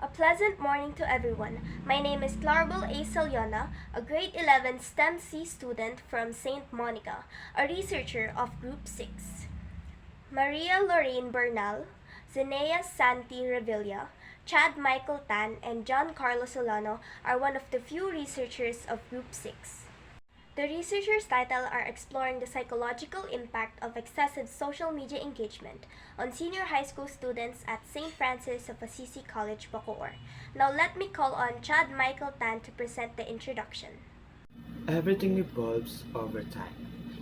A pleasant morning to everyone. My name is Clarabel A. Saliona, a grade 11 STEM C student from St. Monica, a researcher of Group 6. Maria Lorraine Bernal, Zenea Santi Revilla, Chad Michael Tan, and John Carlos Solano are one of the few researchers of Group 6. The researchers' title are exploring the psychological impact of excessive social media engagement on senior high school students at St. Francis of Assisi College, Bacoor. Now let me call on Chad Michael Tan to present the introduction. Everything evolves over time,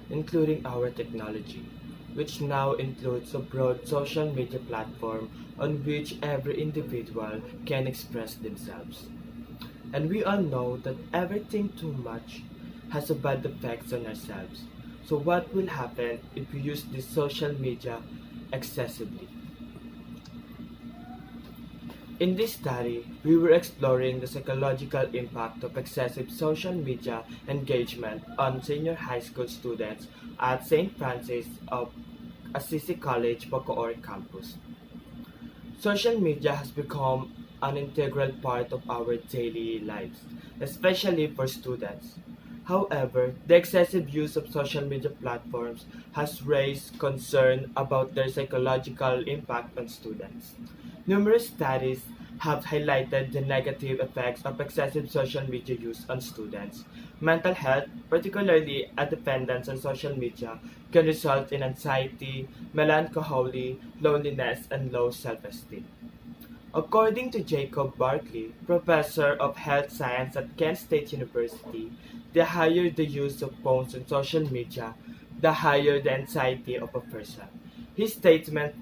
including our technology, which now includes a broad social media platform on which every individual can express themselves. And we all know that everything too much has a bad effects on ourselves. So what will happen if we use this social media excessively? In this study, we were exploring the psychological impact of excessive social media engagement on senior high school students at St. Francis of Assisi College, Bacoor campus. Social media has become an integral part of our daily lives, especially for students. However, the excessive use of social media platforms has raised concern about their psychological impact on students. Numerous studies have highlighted the negative effects of excessive social media use on students. Mental health, particularly a dependence on social media, can result in anxiety, melancholy, loneliness, and low self-esteem. According to Jacob Barkley, professor of health science at Kent State University, the higher the use of phones and social media, the higher the anxiety of a person. His statement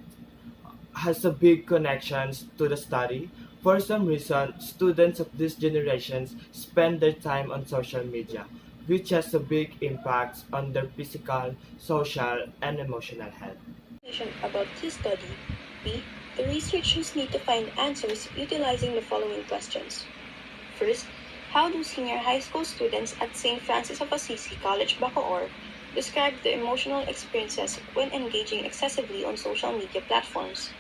has a big connections to the study. For some reason, students of these generations spend their time on social media, which has a big impact on their physical, social, and emotional health. Information about this study. B. The researchers need to find answers utilizing the following questions. First, how do senior high school students at St. Francis of Assisi College, Bacoor describe their emotional experiences when engaging excessively on social media platforms?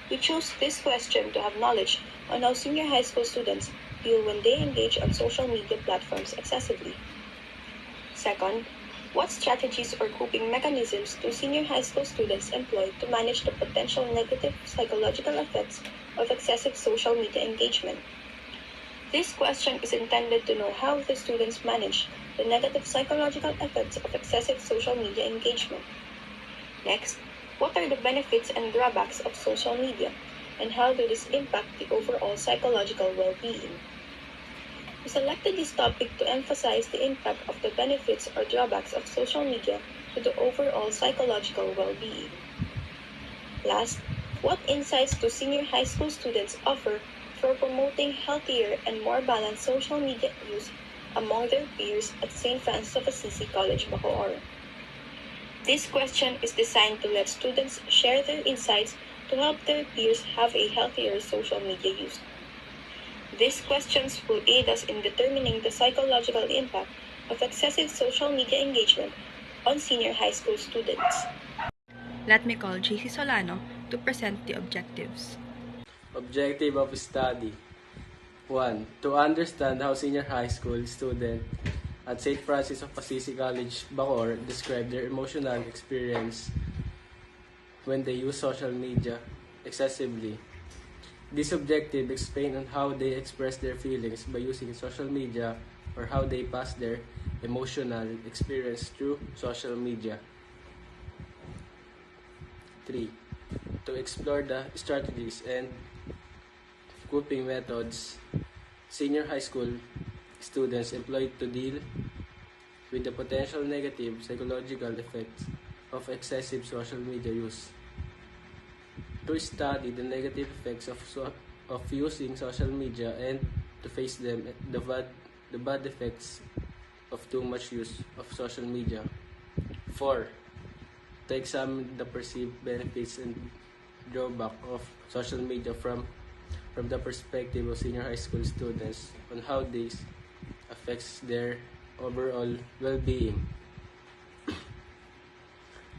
We chose this question to have knowledge on how senior high school students feel when they engage on social media platforms excessively. Second, what strategies or coping mechanisms do senior high school students employ to manage the potential negative psychological effects of excessive social media engagement? This question is intended to know how the students manage the negative psychological effects of excessive social media engagement. Next, what are the benefits and drawbacks of social media, and how do this impact the overall psychological well-being? We selected this topic to emphasize the impact of the benefits or drawbacks of social media to the overall psychological well-being. Last, what insights do senior high school students offer for promoting healthier and more balanced social media use among their peers at St. Francis of Assisi College, Bacoor? This question is designed to let students share their insights to help their peers have a healthier social media use. These questions will aid us in determining the psychological impact of excessive social media engagement on senior high school students. Let me call JC Solano to present the objectives. Objective of study. 1. To understand how senior high school students at St. Francis of Assisi College, Bacoor describe their emotional experience when they use social media excessively. This objective explains on how they express their feelings by using social media or how they pass their emotional experience through social media. 3. To explore the strategies and coping methods senior high school students employ to deal with the potential negative psychological effects of excessive social media use. To study the negative effects of using social media and to face them, the bad effects of too much use of social media. 4. To examine the perceived benefits and drawback of social media from the perspective of senior high school students on how this affects their overall well-being.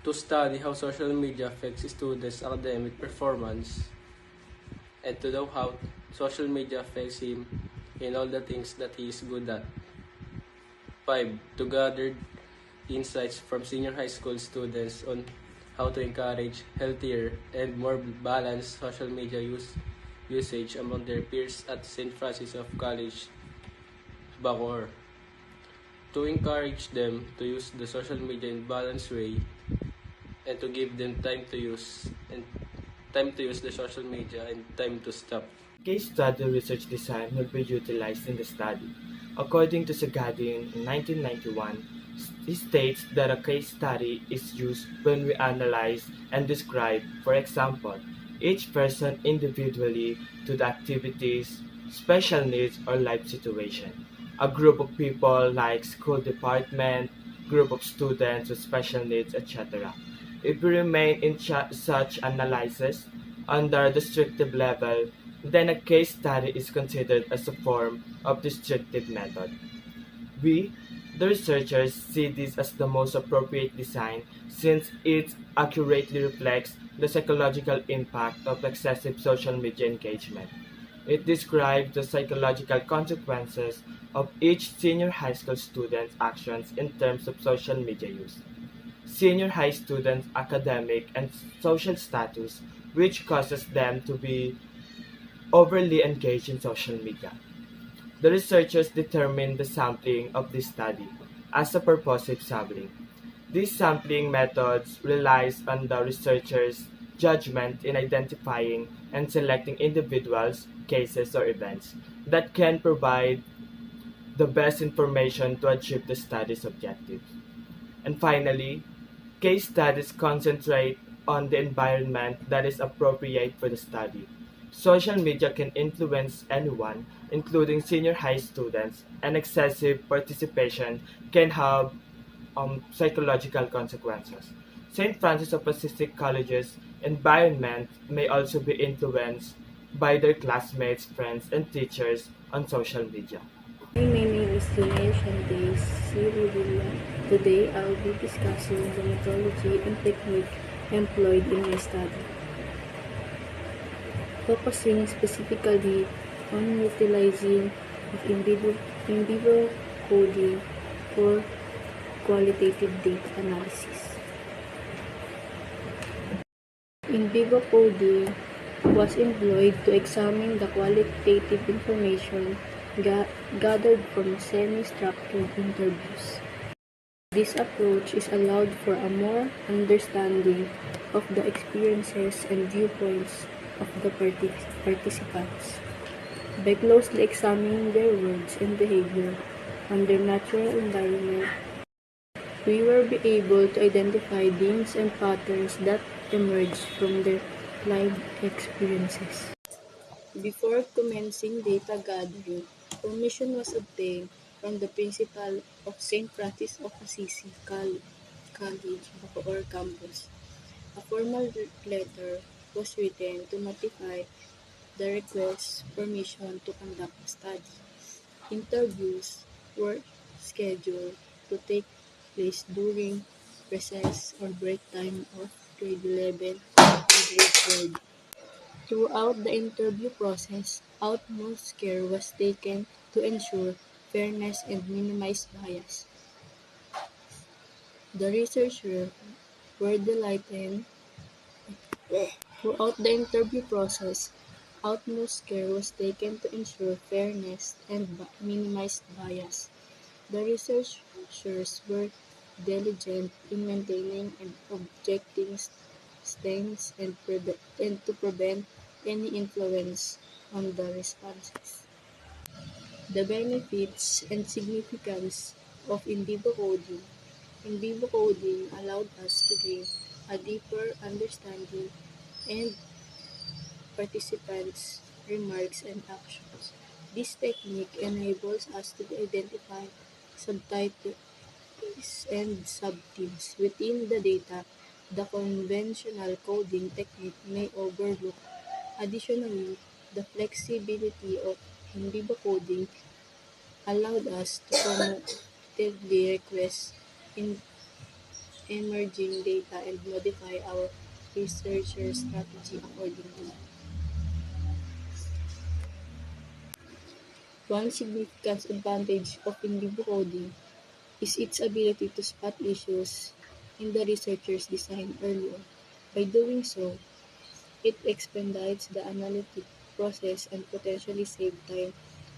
To study how social media affects students' academic performance and to know how social media affects him in all the things that he is good at. 5. To gather insights from senior high school students on how to encourage healthier and more balanced social media usage among their peers at St. Francis of College, Bacoor. To encourage them to use the social media in balanced way and to give them time to use the social media and time to stop. Case study research design will be utilized in the study. According to Sagadin in 1991, he states that a case study is used when we analyze and describe, for example, each person individually to the activities, special needs, or life situation. A group of people like school department, group of students with special needs, etc. If we remain in such analysis under descriptive level, then a case study is considered as a form of descriptive method. We, the researchers, see this as the most appropriate design since it accurately reflects the psychological impact of excessive social media engagement. It describes the psychological consequences of each senior high school student's actions in terms of social media use. Senior high students' academic and social status, which causes them to be overly engaged in social media. The researchers determined the sampling of this study as a purposive sampling. These sampling methods relies on the researcher's judgment in identifying and selecting individuals, cases, or events that can provide the best information to achieve the study's objectives. And finally, case studies concentrate on the environment that is appropriate for the study. Social media can influence anyone, including senior high students, and excessive participation can have psychological consequences. St. Francis of Assisi College's environment may also be influenced by their classmates, friends, and teachers on social media. Hi, my name is Junaya Shantae Sirudilla. Today, I'll be discussing the methodology and technique employed in my study, focusing specifically on utilizing of in vivo coding for qualitative data analysis. In vivo coding was employed to examine the qualitative information gathered from semi-structured interviews. This approach is allowed for a more understanding of the experiences and viewpoints of the participants. By closely examining their words and behavior under natural environment, we were able to identify themes and patterns that emerge from their lived experiences. Before commencing data gathering, permission was obtained from the principal of St. Francis of Assisi College, Bacoor campus. A formal letter was written to notify the request permission to conduct the study. Interviews were scheduled to take place during recess or break time of grade 11 and grade 12. Throughout the interview process, utmost care was taken to ensure fairness and minimize bias. The researchers were delighted. Throughout the interview process, utmost care was taken to ensure fairness and minimize bias. The researchers were diligent in maintaining an objective stance and to prevent any influence on the responses. The benefits and significance of in vivo coding. In vivo coding allowed us to gain a deeper understanding and participants' remarks and actions. This technique enables us to identify subtypes and subteams within the data the conventional coding technique may overlook. Additionally, the flexibility of in vivo coding allowed us to proactively request in emerging data and modify our researcher strategy accordingly. One significant advantage of in vivo coding is its ability to spot issues in the researcher's design early on. By doing so, it expedites the analytic process and potentially save time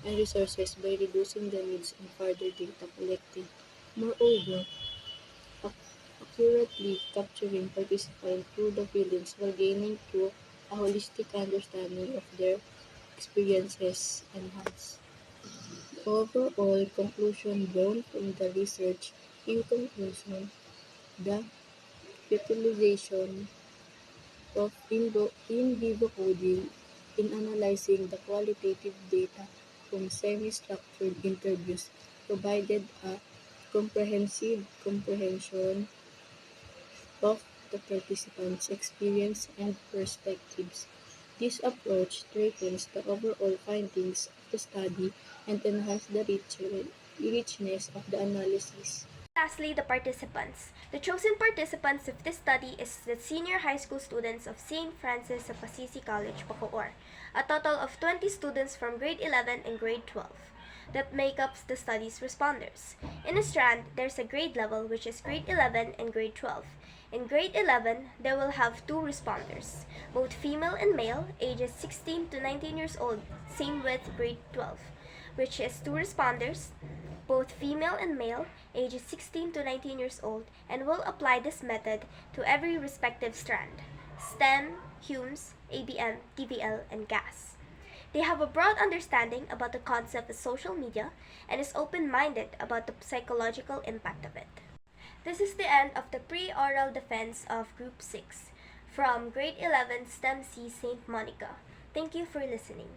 and resources by reducing the needs on further data collecting. Moreover, accurately capturing participants through the feelings while gaining through a holistic understanding of their experiences enhance. Overall conclusion drawn from the research. In conclusion, the utilization of in vivo coding in analyzing the qualitative data from semi-structured interviews provided a comprehensive comprehension of the participants' experience and perspectives. This approach strengthens the overall findings of the study and enhances the richness of the analysis. Lastly, the participants. The chosen participants of this study is the senior high school students of St. Francis of Assisi College, Bacoor, a total of 20 students from grade 11 and grade 12 that make up the study's responders. In a strand, there's a grade level which is grade 11 and grade 12. In grade 11, they will have two responders, both female and male, ages 16 to 19 years old, same with grade 12, which is two responders, both female and male, ages 16 to 19 years old, and will apply this method to every respective strand: STEM, Humes, ABM, TVL, and GAS. They have a broad understanding about the concept of social media and is open-minded about the psychological impact of it. This is the end of the pre-oral defense of Group 6 from Grade 11 STEM C St. Monica. Thank you for listening.